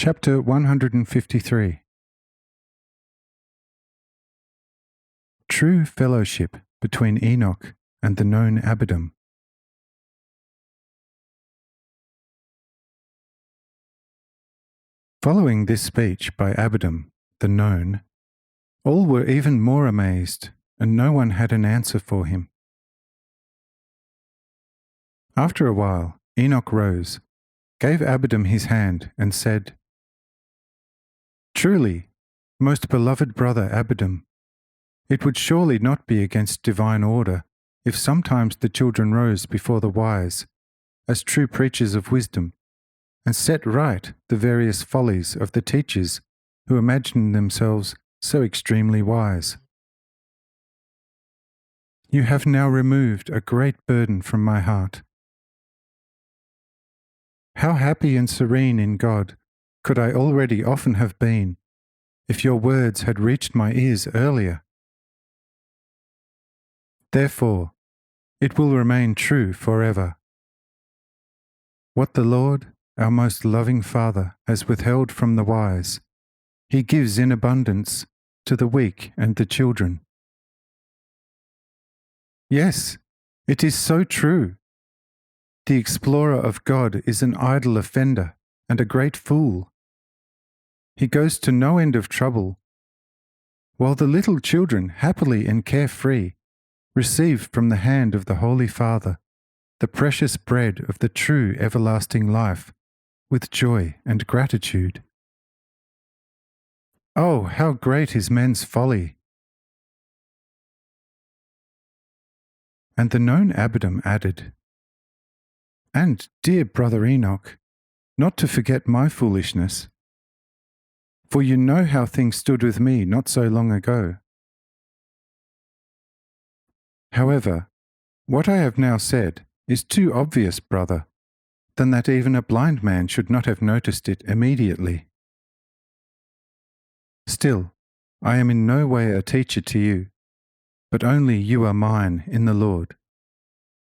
Chapter 153. True fellowship between Enoch and the known Abidim. Following this speech by Abidim, the known, all were even more amazed, and no one had an answer for him. After a while, Enoch rose, gave Abidim his hand, and said, "Truly, most beloved brother Abidim, it would surely not be against divine order if sometimes the children rose before the wise, as true preachers of wisdom, and set right the various follies of the teachers who imagine themselves so extremely wise. You have now removed a great burden from my heart. How happy and serene in God could I already often have been if your words had reached my ears earlier. Therefore, it will remain true forever. What the Lord, our most loving Father, has withheld from the wise, He gives in abundance to the weak and the children." Yes, it is so true. The explorer of God is an idle offender and a great fool. He goes to no end of trouble, while the little children, happily and carefree, receive from the hand of the Holy Father the precious bread of the true everlasting life with joy and gratitude. Oh, how great is men's folly! And the known Abidim added, "And, dear brother Enoch, not to forget my foolishness, for you know how things stood with me not so long ago. However, what I have now said is too obvious, brother, than that even a blind man should not have noticed it immediately. Still, I am in no way a teacher to you, but only you are mine in the Lord.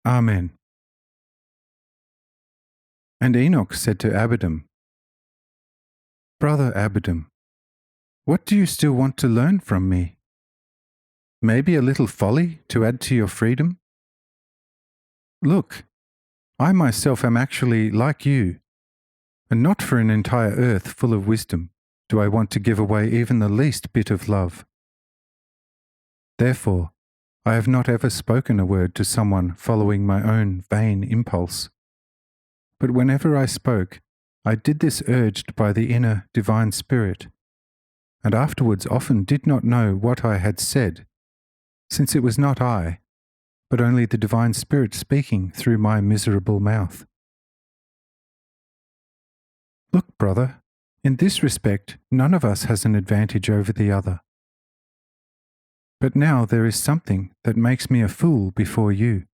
Amen." And Enoch said to Abidim, "Brother Abidim, what do you still want to learn from me? Maybe a little folly to add to your freedom? Look, I myself am actually like you, and not for an entire earth full of wisdom do I want to give away even the least bit of love. Therefore, I have not ever spoken a word to someone following my own vain impulse. But whenever I spoke, I did this urged by the inner divine spirit, and afterwards often did not know what I had said, since it was not I, but only the divine spirit speaking through my miserable mouth. Look, brother, in this respect none of us has an advantage over the other. But now there is something that makes me a fool before you,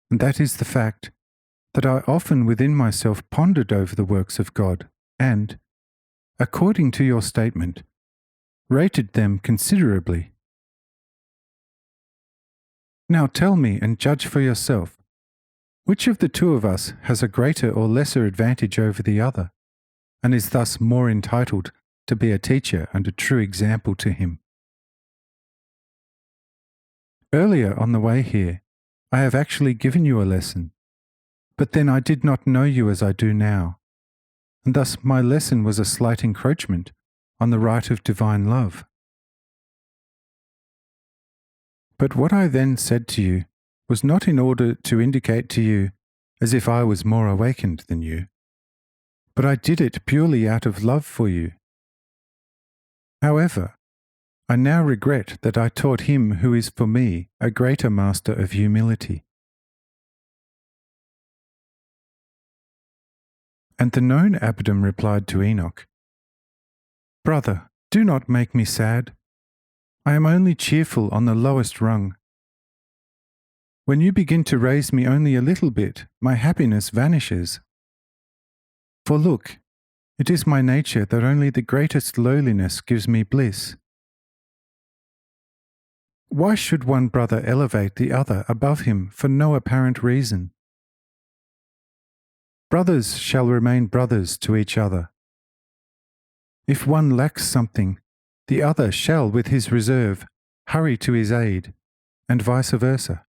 and that is the fact that I often within myself pondered over the works of God and, according to your statement, rated them considerably. Now tell me and judge for yourself, which of the two of us has a greater or lesser advantage over the other, and is thus more entitled to be a teacher and a true example to him? Earlier on the way here, I have actually given you a lesson, but then I did not know you as I do now, and thus my lesson was a slight encroachment on the right of divine love. But what I then said to you was not in order to indicate to you as if I was more awakened than you, but I did it purely out of love for you. However, I now regret that I taught him who is for me a greater master of humility." And the known Abidim replied to Enoch, "Brother, do not make me sad. I am only cheerful on the lowest rung. When you begin to raise me only a little bit, my happiness vanishes. For look, it is my nature that only the greatest lowliness gives me bliss. Why should one brother elevate the other above him for no apparent reason? Brothers shall remain brothers to each other, If one lacks something, the other shall with his reserve hurry to his aid, and vice versa,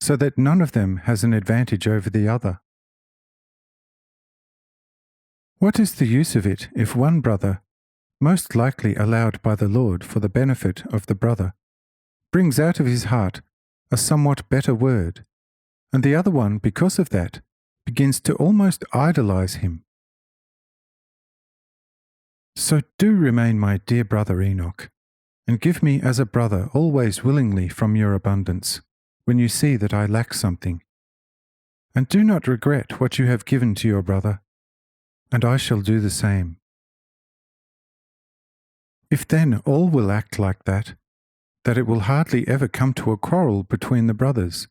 so that none of them has an advantage over the other. What is the use of it if one brother, most likely allowed by the Lord for the benefit of the brother, brings out of his heart a somewhat better word, and the other one, because of that, begins to almost idolize him? So do remain my dear brother Enoch, and give me as a brother always willingly from your abundance, when you see that I lack something. And do not regret what you have given to your brother, and I shall do the same. If then all will act like that it will hardly ever come to a quarrel between the brothers,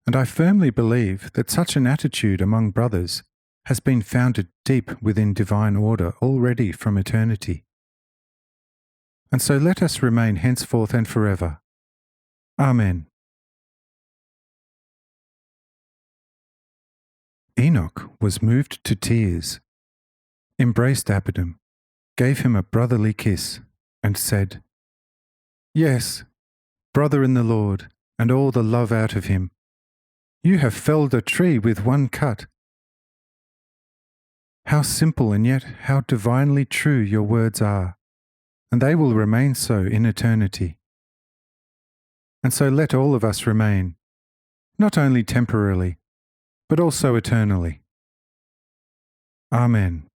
and I firmly believe that such an attitude among brothers has been founded deep within divine order already from eternity. And so let us remain henceforth and forever. Amen. Enoch was moved to tears, embraced Abiram, gave him a brotherly kiss, and said, "Yes, brother in the Lord, and all the love out of him, you have felled a tree with one cut. How simple and yet how divinely true your words are, and they will remain so in eternity. And so let all of us remain, not only temporarily, but also eternally. Amen."